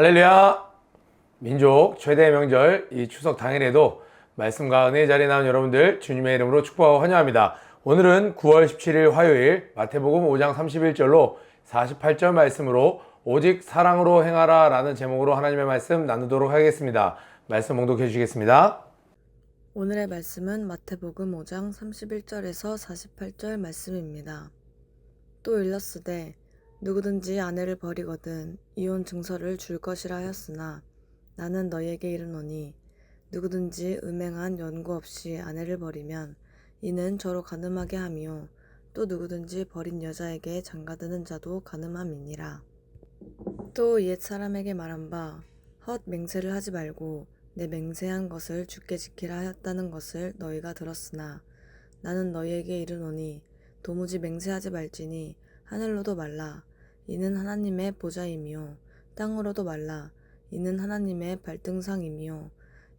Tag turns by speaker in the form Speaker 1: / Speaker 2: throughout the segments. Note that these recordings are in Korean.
Speaker 1: 할렐루야! 민족 최대의 명절 이 추석 당일에도 말씀과 은혜의 자리에 나온 여러분들 주님의 이름으로 축복하고 환영합니다. 오늘은 9월 17일 화요일 마태복음 5장 31절로 48절 말씀으로 오직 사랑으로 행하라 라는 제목으로 하나님의 말씀 나누도록 하겠습니다. 말씀 봉독해 주시겠습니다.
Speaker 2: 오늘의 말씀은 마태복음 5장 31절에서 48절 말씀입니다. 또 일렀으되 누구든지 아내를 버리거든 이혼 증서를 줄 것이라 하였으나 나는 너희에게 이르노니 누구든지 음행한 연고 없이 아내를 버리면 이는 저로 간음하게 함이요 또 누구든지 버린 여자에게 장가드는 자도 간음함이니라. 또 옛 사람에게 말한 바 헛 맹세를 하지 말고 내 맹세한 것을 주께 지키라 하였다는 것을 너희가 들었으나 나는 너희에게 이르노니 도무지 맹세하지 말지니 하늘로도 말라 이는 하나님의 보좌이미요 땅으로도 말라 이는 하나님의 발등상이미요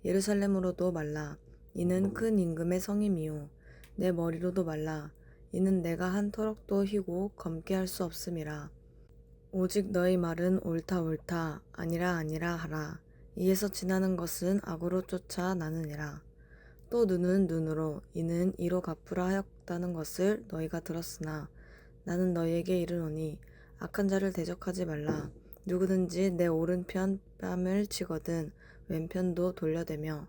Speaker 2: 예루살렘으로도 말라 이는 큰 임금의 성이미요 내 머리로도 말라 이는 내가 한 터럭도 휘고 검게 할 수 없음이라. 오직 너희 말은 옳다 옳다 아니라 아니라 하라. 이에서 지나는 것은 악으로 쫓아 나느니라. 또 눈은 눈으로 이는 이로 갚으라 하였다는 것을 너희가 들었으나 나는 너희에게 이르노니 악한 자를 대적하지 말라. 누구든지 내 오른편 뺨을 치거든 왼편도 돌려대며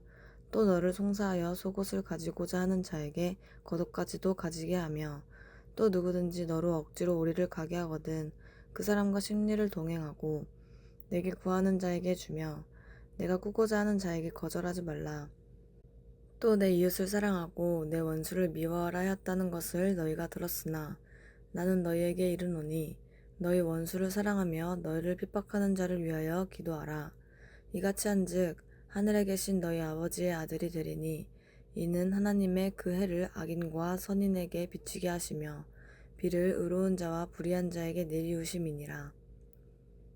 Speaker 2: 또 너를 송사하여 속옷을 가지고자 하는 자에게 겉옷까지도 가지게 하며 또 누구든지 너로 억지로 오리를 가게 하거든 그 사람과 심리를 동행하고 내게 구하는 자에게 주며 내가 꾸고자 하는 자에게 거절하지 말라. 또 내 이웃을 사랑하고 내 원수를 미워하라 하였다는 것을 너희가 들었으나 나는 너희에게 이르노니 너희 원수를 사랑하며 너희를 핍박하는 자를 위하여 기도하라. 이같이 한즉 하늘에 계신 너희 아버지의 아들이 되리니 이는 하나님의 그 해를 악인과 선인에게 비추게 하시며 비를 의로운 자와 불의한 자에게 내리우심이니라.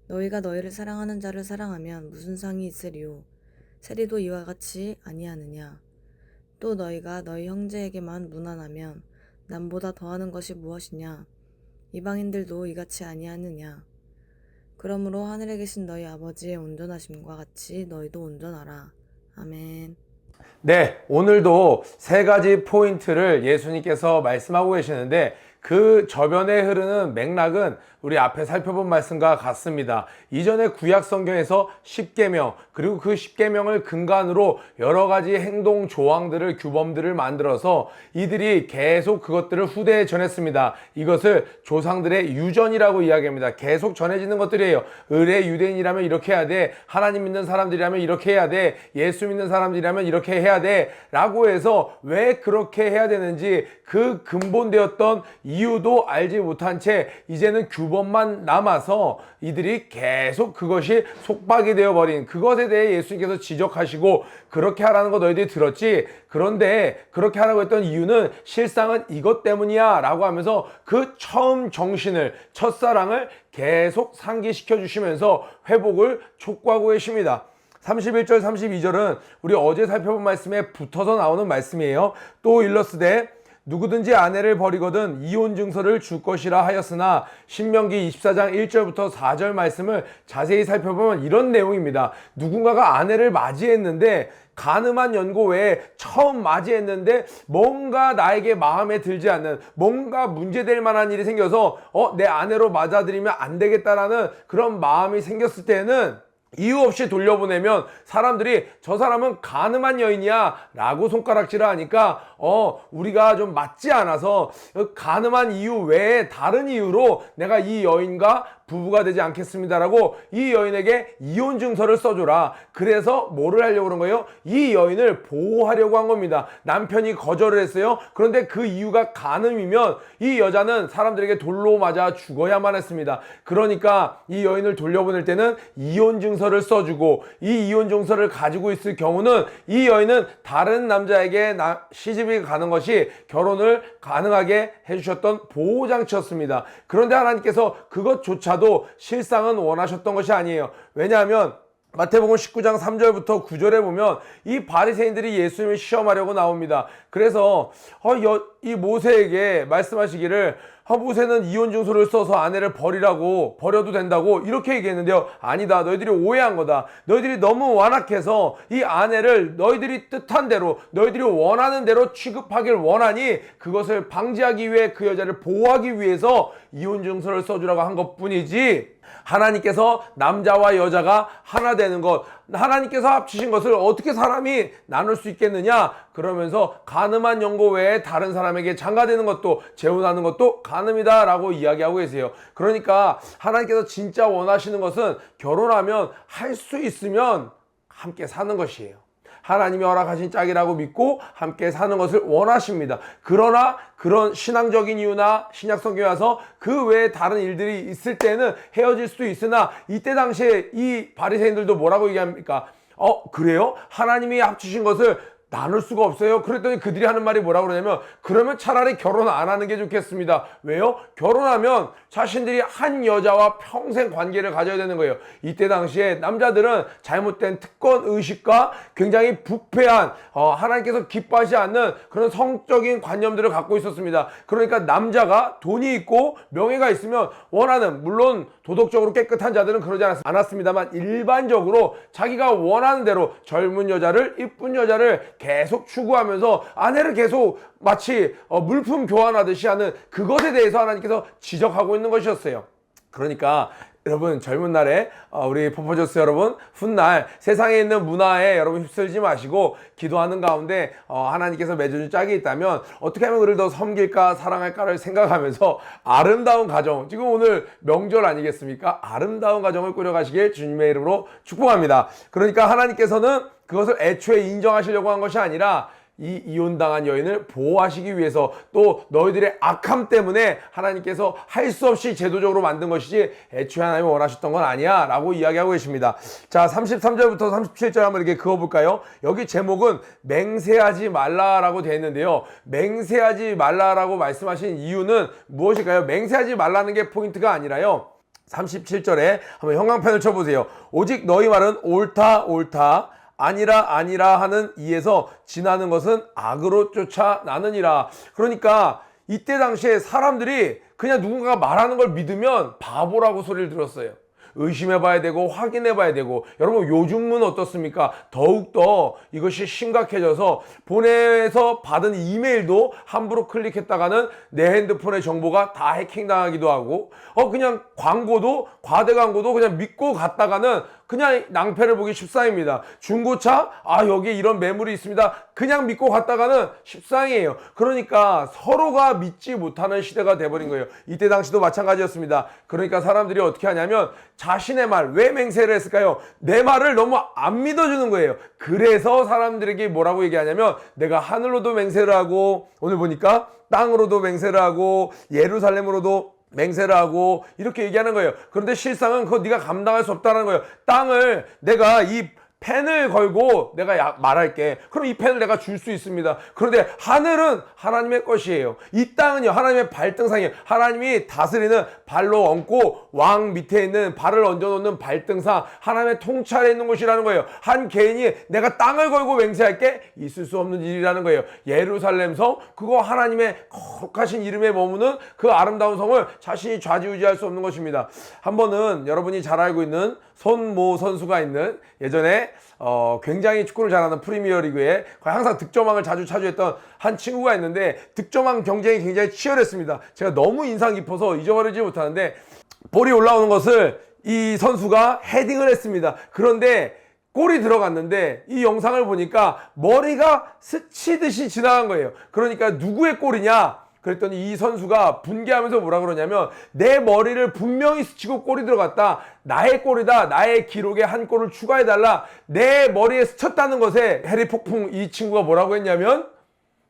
Speaker 2: 너희가 너희를 사랑하는 자를 사랑하면 무슨 상이 있으리요? 세리도 이와 같이 아니하느냐? 또 너희가 너희 형제에게만 무난하면 남보다 더하는 것이 무엇이냐? 이방인들도 이같이 아니하느냐? 그러므로 하늘에 계신 너희 아버지의 온전하심과 같이 너희도 온전하라. 아멘.
Speaker 1: 네, 오늘도 세 가지 포인트를 예수님께서 말씀하고 계시는데 그 저변에 흐르는 맥락은 우리 앞에 살펴본 말씀과 같습니다. 이전에 구약 성경에서 십계명 그리고 그 십계명을 근간으로 여러 가지 행동 조항들을 규범들을 만들어서 이들이 계속 그것들을 후대에 전했습니다. 이것을 조상들의 유전이라고 이야기합니다. 계속 전해지는 것들이에요. 의례 유대인이라면 이렇게 해야 돼. 하나님 믿는 사람들이라면 이렇게 해야 돼. 예수 믿는 사람들이라면 이렇게 해야 돼. 라고 해서 왜 그렇게 해야 되는지 그 근본되었던 이유도 알지 못한 채 이제는 규범만 남아서 이들이 계속 그것이 속박이 되어버린 그것에 대해 예수님께서 지적하시고 그렇게 하라는 거 너희들이 들었지? 그런데 그렇게 하라고 했던 이유는 실상은 이것 때문이야 라고 하면서 그 처음 정신을 첫사랑을 계속 상기시켜 주시면서 회복을 촉구하고 계십니다. 31절 32절은 우리 어제 살펴본 말씀에 붙어서 나오는 말씀이에요. 또 일렀으되 누구든지 아내를 버리거든 이혼 증서를 줄 것이라 하였으나 신명기 24장 1절부터 4절 말씀을 자세히 살펴보면 이런 내용입니다. 누군가가 아내를 맞이했는데 간음한 연고 외에 처음 맞이했는데 뭔가 나에게 마음에 들지 않는 뭔가 문제될 만한 일이 생겨서 내 아내로 맞아들이면 안 되겠다라는 그런 마음이 생겼을 때는 이유 없이 돌려보내면 사람들이 저 사람은 간음한 여인이야 라고 손가락질을 하니까 우리가 좀 맞지 않아서 간음한 이유 외에 다른 이유로 내가 이 여인과 부부가 되지 않겠습니다라고 이 여인에게 이혼 증서를 써줘라. 그래서 뭐를 하려고 그런 거예요? 이 여인을 보호하려고 한 겁니다. 남편이 거절을 했어요. 그런데 그 이유가 간음이면 이 여자는 사람들에게 돌로 맞아 죽어야만 했습니다. 그러니까 이 여인을 돌려보낼 때는 이혼 증서를 써주고 이 이혼 증서를 가지고 있을 경우는 이 여인은 다른 남자에게 시집이 가는 것이 결혼을 가능하게 해주셨던 보호장치였습니다. 그런데 하나님께서 그것조차도 실상은 원하셨던 것이 아니에요. 왜냐하면 마태복음 19장 3절부터 9절에 보면 이 바리새인들이 예수님을 시험하려고 나옵니다. 그래서 이 모세에게 말씀하시기를 모세는 이혼 증서를 써서 아내를 버려도 된다고 이렇게 얘기했는데요. 아니다. 너희들이 오해한 거다. 너희들이 너무 완악해서 이 아내를 너희들이 뜻한 대로 너희들이 원하는 대로 취급하길 원하니 그것을 방지하기 위해 그 여자를 보호하기 위해서 이혼 증서를 써주라고 한 것뿐이지, 하나님께서 남자와 여자가 하나 되는 것, 하나님께서 합치신 것을 어떻게 사람이 나눌 수 있겠느냐? 그러면서 간음한 영고 외에 다른 사람에게 장가되는 것도 재혼하는 것도 간음이다 라고 이야기하고 계세요. 그러니까 하나님께서 진짜 원하시는 것은 결혼하면 할 수 있으면 함께 사는 것이에요. 하나님이 허락하신 짝이라고 믿고 함께 사는 것을 원하십니다. 그러나 그런 신앙적인 이유나 신약 성경에 와서 그 외에 다른 일들이 있을 때는 헤어질 수도 있으나, 이때 당시에 이 바리새인들도 뭐라고 얘기합니까? 그래요? 하나님이 합치신 것을 나눌 수가 없어요? 그랬더니 그들이 하는 말이 뭐라고 그러냐면, 그러면 차라리 결혼 안 하는 게 좋겠습니다. 왜요? 결혼하면 자신들이 한 여자와 평생 관계를 가져야 되는 거예요. 이때 당시에 남자들은 잘못된 특권 의식과 굉장히 부패한 하나님께서 기뻐하지 않는 그런 성적인 관념들을 갖고 있었습니다. 그러니까 남자가 돈이 있고 명예가 있으면 원하는, 물론 도덕적으로 깨끗한 자들은 그러지 않았습니다만 일반적으로 자기가 원하는 대로 젊은 여자를, 이쁜 여자를 계속 추구하면서 아내를 계속 마치 물품 교환하듯이 하는 그것에 대해서 하나님께서 지적하고 있는 것이었어요. 그러니까 여러분, 젊은 날에 우리 퍼포저스 여러분, 훗날 세상에 있는 문화에 여러분 휩쓸지 마시고 기도하는 가운데 하나님께서 맺어준 짝이 있다면 어떻게 하면 그를 더 섬길까 사랑할까를 생각하면서 아름다운 가정, 지금 오늘 명절 아니겠습니까? 아름다운 가정을 꾸려가시길 주님의 이름으로 축복합니다. 그러니까 하나님께서는 그것을 애초에 인정하시려고 한 것이 아니라 이 이혼당한 여인을 보호하시기 위해서, 또 너희들의 악함 때문에 하나님께서 할 수 없이 제도적으로 만든 것이지 애초에 하나님이 원하셨던 건 아니야 라고 이야기하고 계십니다. 자, 33절부터 37절 한번 이렇게 그어볼까요? 여기 제목은 맹세하지 말라라고 되어 있는데요. 맹세하지 말라라고 말씀하신 이유는 무엇일까요? 맹세하지 말라는 게 포인트가 아니라요, 37절에 한번 형광펜을 쳐보세요. 오직 너희 말은 옳다 옳다, 아니라 아니라 하는 이에서 지나는 것은 악으로 쫓아나느니라. 그러니까 이때 당시에 사람들이 그냥 누군가가 말하는 걸 믿으면 바보라고 소리를 들었어요. 의심해봐야 되고 확인해봐야 되고. 여러분, 요즘은 어떻습니까? 더욱더 이것이 심각해져서 보내서 받은 이메일도 함부로 클릭했다가는 내 핸드폰의 정보가 다 해킹당하기도 하고, 그냥 광고도, 과대 광고도 그냥 믿고 갔다가는 그냥 낭패를 보기 십상입니다. 중고차, 여기에 이런 매물이 있습니다. 그냥 믿고 갔다가는 십상이에요. 그러니까 서로가 믿지 못하는 시대가 돼버린 거예요. 이때 당시도 마찬가지였습니다. 그러니까 사람들이 어떻게 하냐면 자신의 말, 왜 맹세를 했을까요? 내 말을 너무 안 믿어주는 거예요. 그래서 사람들에게 뭐라고 얘기하냐면, 내가 하늘로도 맹세를 하고, 오늘 보니까 땅으로도 맹세를 하고, 예루살렘으로도 맹세를 하고, 이렇게 얘기하는 거예요. 그런데 실상은 그거 네가 감당할 수 없다는 거예요. 땅을 내가 이 펜을 걸고 내가 말할게. 그럼 이 펜을 내가 줄 수 있습니다. 그런데 하늘은 하나님의 것이에요. 이 땅은요, 하나님의 발등상이에요. 하나님이 다스리는, 발로 얹고 왕 밑에 있는, 발을 얹어놓는 발등상, 하나님의 통찰에 있는 곳이라는 거예요. 한 개인이 내가 땅을 걸고 맹세할게, 있을 수 없는 일이라는 거예요. 예루살렘 성, 그거 하나님의 거룩하신 이름에 머무는 그 아름다운 성을 자신이 좌지우지할 수 없는 것입니다. 한 번은 여러분이 잘 알고 있는 손모 선수가 있는, 예전에 굉장히 축구를 잘하는 프리미어리그에 항상 득점왕을 자주 차지했던 한 친구가 있는데, 득점왕 경쟁이 굉장히 치열했습니다. 제가 너무 인상 깊어서 잊어버리지 못하는데, 볼이 올라오는 것을 이 선수가 헤딩을 했습니다. 그런데 골이 들어갔는데 이 영상을 보니까 머리가 스치듯이 지나간 거예요. 그러니까 누구의 골이냐? 그랬더니 이 선수가 분개하면서 뭐라 그러냐면, 내 머리를 분명히 스치고 골이 들어갔다. 나의 골이다. 나의 기록에 한 골을 추가해달라. 내 머리에 스쳤다는 것에 해리 폭풍 이 친구가 뭐라고 했냐면,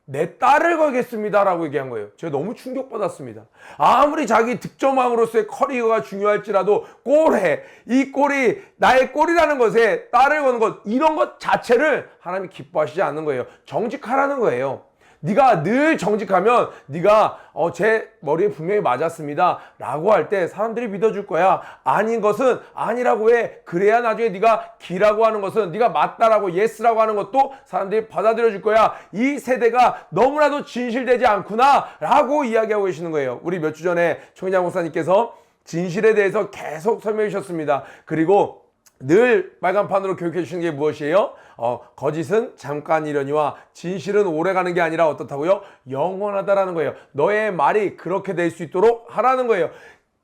Speaker 1: 내 딸을 걸겠습니다 라고 얘기한 거예요. 제가 너무 충격받았습니다. 아무리 자기 득점왕으로서의 커리어가 중요할지라도 골에, 이 골이 나의 골이라는 것에 딸을 거는 것, 이런 것 자체를 하나님이 기뻐하시지 않는 거예요. 정직하라는 거예요. 네가 늘 정직하면 네가 제 머리에 분명히 맞았습니다 라고 할 때 사람들이 믿어줄 거야. 아닌 것은 아니라고 해. 그래야 나중에 네가 기라고 하는 것은 네가 맞다라고 예스라고 하는 것도 사람들이 받아들여 줄 거야. 이 세대가 너무나도 진실되지 않구나 라고 이야기하고 계시는 거예요. 우리 몇 주 전에 총장 목사님께서 진실에 대해서 계속 설명해 주셨습니다. 그리고 늘 빨간판으로 교육해 주시는 게 무엇이에요? 거짓은 잠깐이려니와 진실은 오래가는 게 아니라 어떻다고요? 영원하다라는 거예요. 너의 말이 그렇게 될 수 있도록 하라는 거예요.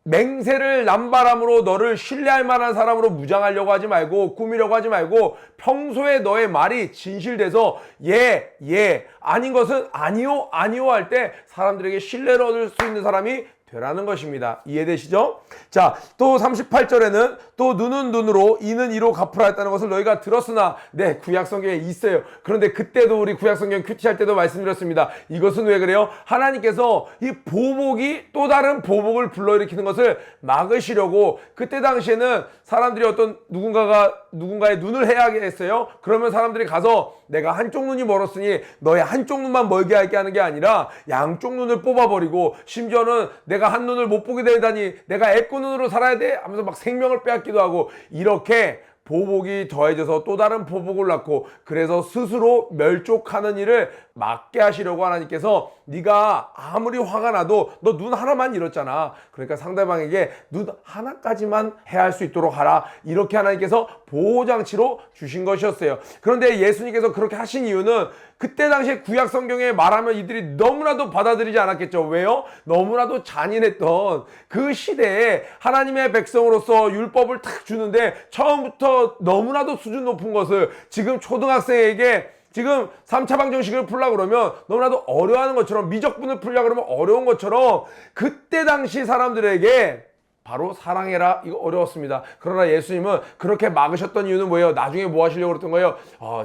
Speaker 1: 맹세를 남바람으로 너를 신뢰할 만한 사람으로 무장하려고 하지 말고 꾸미려고 하지 말고 평소에 너의 말이 진실돼서 예 아닌 것은 아니요 할 때 사람들에게 신뢰를 얻을 수 있는 사람이 되라는 것입니다. 이해되시죠? 자, 또 38절에는 또 눈은 눈으로 이는 이로 갚으라 했다는 것을 너희가 들었으나 네, 구약 성경에 있어요. 그런데 그때도 우리 구약 성경 큐티할 때도 말씀드렸습니다. 이것은 왜 그래요? 하나님께서 이 보복이 또 다른 보복을 불러일으키는 것을 막으시려고 그때 당시에는 사람들이 어떤 누군가의 눈을 해야게 했어요. 그러면 사람들이 가서 내가 한쪽 눈이 멀었으니 너의 한쪽 눈만 멀게 하게 하는 게 아니라 양쪽 눈을 뽑아버리고 심지어는 내가 한 눈을 못 보게 되다니 내가 애꾸 눈으로 살아야 돼 하면서 막 생명을 빼앗기도 하고 이렇게 보복이 더해져서 또 다른 보복을 낳고 그래서 스스로 멸족하는 일을 막게 하시려고 하나님께서 네가 아무리 화가 나도 너 눈 하나만 잃었잖아. 그러니까 상대방에게 눈 하나까지만 해야 할 수 있도록 하라. 이렇게 하나님께서 보호장치로 주신 것이었어요. 그런데 예수님께서 그렇게 하신 이유는 그때 당시에 구약 성경에 말하면 이들이 너무나도 받아들이지 않았겠죠. 왜요? 너무나도 잔인했던 그 시대에 하나님의 백성으로서 율법을 탁 주는데 처음부터 너무나도 수준 높은 것을 지금 초등학생에게 지금 3차 방정식을 풀려고 그러면 너무나도 어려워하는 것처럼 미적분을 풀려고 그러면 어려운 것처럼 그때 당시 사람들에게 바로 사랑해라 이거 어려웠습니다. 그러나 예수님은 그렇게 막으셨던 이유는 뭐예요? 나중에 뭐 하시려고 그랬던 거예요?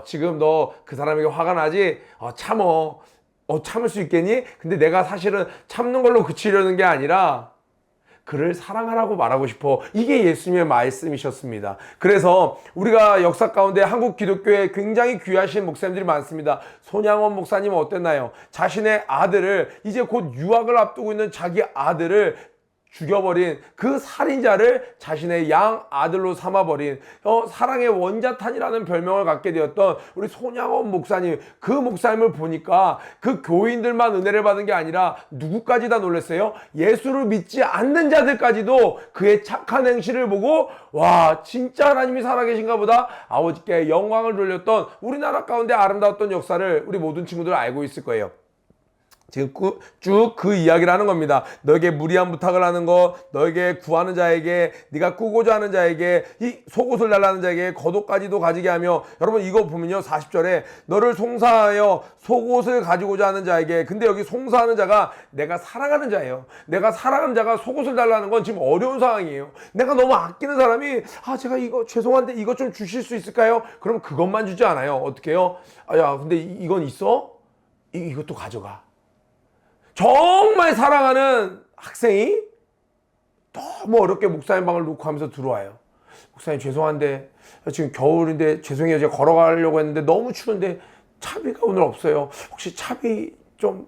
Speaker 1: 지금 너 그 사람에게 화가 나지? 참어. 참을 수 있겠니? 근데 내가 사실은 참는 걸로 그치려는 게 아니라 그를 사랑하라고 말하고 싶어. 이게 예수님의 말씀이셨습니다. 그래서 우리가 역사 가운데 한국 기독교에 굉장히 귀하신 목사님들이 많습니다. 손양원 목사님은 어땠나요? 자신의 아들을 이제 곧 유학을 앞두고 있는 자기 아들을 죽여버린 그 살인자를 자신의 양 아들로 삼아버린 사랑의 원자탄이라는 별명을 갖게 되었던 우리 손양원 목사님, 그 목사님을 보니까 그 교인들만 은혜를 받은 게 아니라 누구까지 다 놀랐어요? 예수를 믿지 않는 자들까지도 그의 착한 행실을 보고 와 진짜 하나님이 살아계신가 보다 아버지께 영광을 돌렸던 우리나라 가운데 아름다웠던 역사를 우리 모든 친구들 알고 있을 거예요. 지금 쭉 그 이야기를 하는 겁니다. 너에게 무리한 부탁을 하는 것, 너에게 구하는 자에게, 네가 꾸고자 하는 자에게, 이 속옷을 달라는 자에게 겉옷까지도 가지게 하며, 여러분 이거 보면요 40절에 너를 송사하여 속옷을 가지고자 하는 자에게, 근데 여기 송사하는 자가 내가 사랑하는 자예요. 내가 사랑하는 자가 속옷을 달라는 건 지금 어려운 상황이에요. 내가 너무 아끼는 사람이 제가 이거 죄송한데 이것 좀 주실 수 있을까요? 그럼 그것만 주지 않아요. 어떻게 해요? 야 근데 이건 있어? 이것도 가져가. 정말 사랑하는 학생이 너무 어렵게 목사님 방을 놓고 하면서 들어와요. 목사님 죄송한데 지금 겨울인데 죄송해요. 제가 걸어가려고 했는데 너무 추운데 차비가 오늘 없어요. 혹시 차비 좀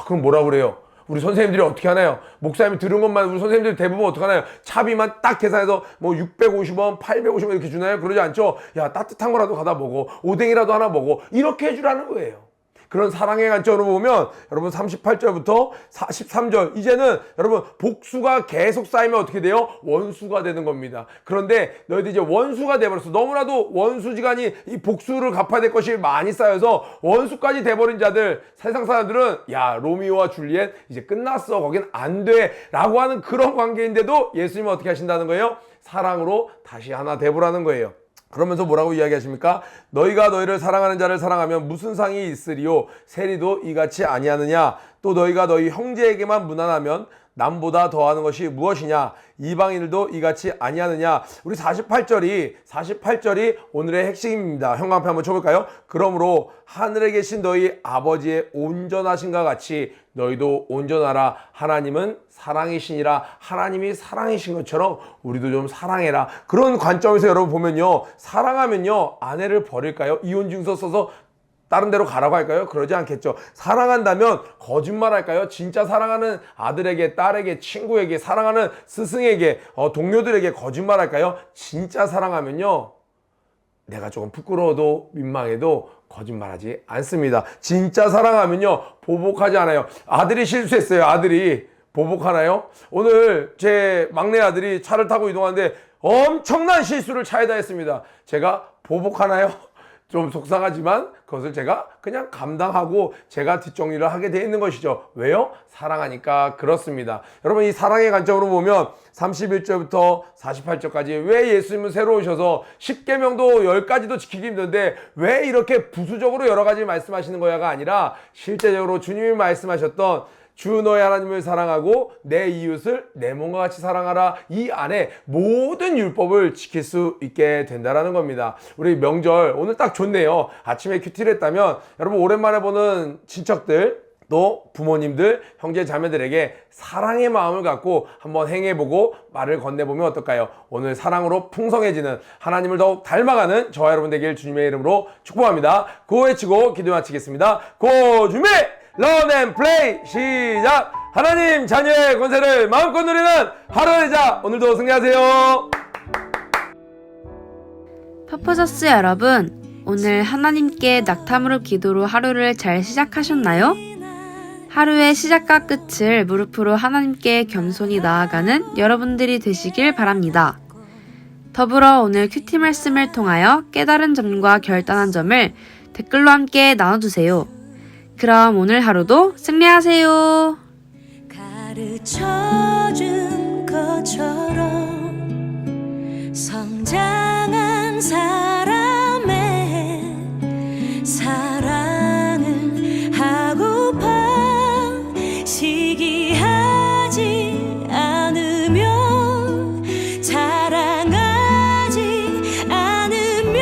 Speaker 1: 그럼 뭐라 그래요? 우리 선생님들이 어떻게 하나요? 목사님이 들은 것만 우리 선생님들이 대부분 어떻게 하나요? 차비만 딱 계산해서 뭐 650원, 850원 이렇게 주나요? 그러지 않죠? 야 따뜻한 거라도 가다 먹어. 오뎅이라도 하나 먹어. 이렇게 해주라는 거예요. 그런 사랑의 관점으로 보면 여러분 38절부터 43절 이제는 여러분 복수가 계속 쌓이면 어떻게 돼요? 원수가 되는 겁니다. 그런데 너희들 이제 원수가 돼버렸어. 너무나도 원수지간이 이 복수를 갚아야 될 것이 많이 쌓여서 원수까지 돼버린 자들, 세상 사람들은 야 로미오와 줄리엣 이제 끝났어 거긴 안 돼 라고 하는 그런 관계인데도 예수님은 어떻게 하신다는 거예요? 사랑으로 다시 하나 돼보라는 거예요. 그러면서 뭐라고 이야기하십니까? 너희가 너희를 사랑하는 자를 사랑하면 무슨 상이 있으리요? 세리도 이같이 아니하느냐? 또 너희가 너희 형제에게만 무난하면 남보다 더하는 것이 무엇이냐? 이방인들도 이같이 아니하느냐? 우리 48절이 오늘의 핵심입니다. 형광펜 한번 쳐볼까요? 그러므로 하늘에 계신 너희 아버지의 온전하신가 같이 너희도 온전하라. 하나님은 사랑이시니라. 하나님이 사랑이신 것처럼 우리도 좀 사랑해라. 그런 관점에서 여러분 보면요. 사랑하면요. 아내를 버릴까요? 이혼증서 써서 다른 데로 가라고 할까요? 그러지 않겠죠. 사랑한다면 거짓말 할까요? 진짜 사랑하는 아들에게, 딸에게, 친구에게, 사랑하는 스승에게, 동료들에게 거짓말 할까요? 진짜 사랑하면요, 내가 조금 부끄러워도 민망해도 거짓말하지 않습니다. 진짜 사랑하면요, 보복하지 않아요. 아들이 실수했어요. 아들이 보복하나요? 오늘 제 막내 아들이 차를 타고 이동하는데 엄청난 실수를 차에다 했습니다. 제가 보복하나요? 좀 속상하지만 그것을 제가 그냥 감당하고 제가 뒷정리를 하게 돼 있는 것이죠. 왜요? 사랑하니까 그렇습니다. 여러분, 이 사랑의 관점으로 보면 31절부터 48절까지 왜 예수님은 새로 오셔서 10계명도 10가지도 지키기 힘든데 왜 이렇게 부수적으로 여러 가지 말씀하시는 거야가 아니라 실제적으로 주님이 말씀하셨던 주 너의 하나님을 사랑하고 내 이웃을 내 몸과 같이 사랑하라, 이 안에 모든 율법을 지킬 수 있게 된다라는 겁니다. 우리 명절 오늘 딱 좋네요. 아침에 큐티를 했다면 여러분, 오랜만에 보는 친척들, 또 부모님들, 형제 자매들에게 사랑의 마음을 갖고 한번 행해보고 말을 건네보면 어떨까요? 오늘 사랑으로 풍성해지는, 하나님을 더욱 닮아가는 저와 여러분 되길 주님의 이름으로 축복합니다. 구호 외치고 기도 마치겠습니다. 고 준비! 런 앤 플레이 시작! 하나님 자녀의 권세를 마음껏 누리는 하루 되자. 오늘도 승리하세요.
Speaker 3: 퍼포서스 여러분, 오늘 하나님께 낙탐으로 기도로 하루를 잘 시작하셨나요? 하루의 시작과 끝을 무릎으로 하나님께 겸손히 나아가는 여러분들이 되시길 바랍니다. 더불어 오늘 큐티 말씀을 통하여 깨달은 점과 결단한 점을 댓글로 함께 나눠주세요. 그럼 오늘 하루도 승리하세요.
Speaker 4: 가르쳐준 것처럼 성장한 사람의 사랑을 하고파 시기하지 않으며 자랑하지 않으며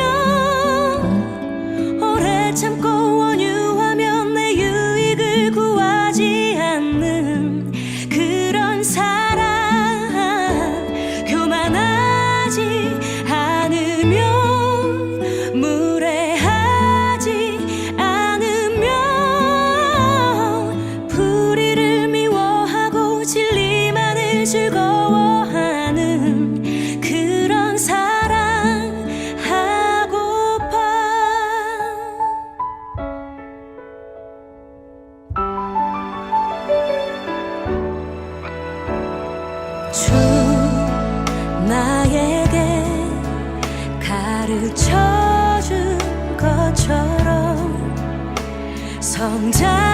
Speaker 4: 오래 참고 원유하면 내 유익을 구하지 않는 그런 사랑, 교만하지 않으며 무례하지 않으며 불의를 미워하고 진리만을 즐거워하는 그런 사랑 하고파. 주 나에게 가르쳐준 것처럼 성장